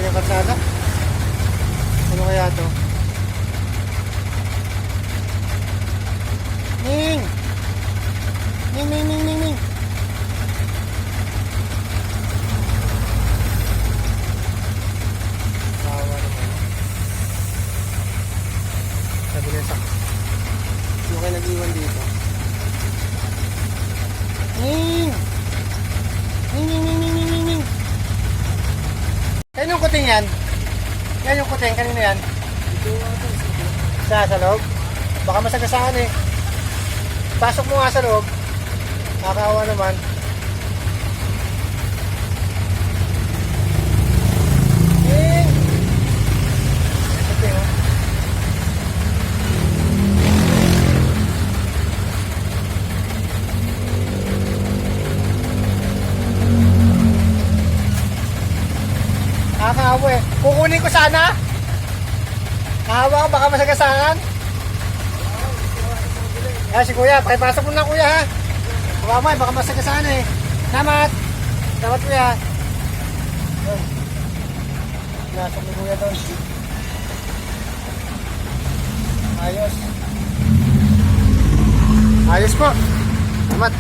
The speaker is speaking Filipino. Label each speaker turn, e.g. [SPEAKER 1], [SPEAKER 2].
[SPEAKER 1] yung kalsada. Ano kaya to? Ning! Ning, ning, ning, ning, ning! Tawa naman. Sabi na sa... Yung kayo nag-iwan dito. Ning! Ning, ning, ning, ning, ning, ning, ning! Kaya yung kuting yan? Yan yung kuting, kanina yan? Sa loob? Baka masagasaan eh. Pasok mo nga sa loob. Nakakaawa naman. Ning! Kuting oh. Nakakaawa eh. Kukunin ko sana. Nakahawa ko, baka masagasaan. Si kuya, pakipasok mo na kuya ha. Mamay, baka masagasaan eh. Salamat. Salamat kuya. Nasok ni kuya doon. Ayos. Ayos po. Salamat.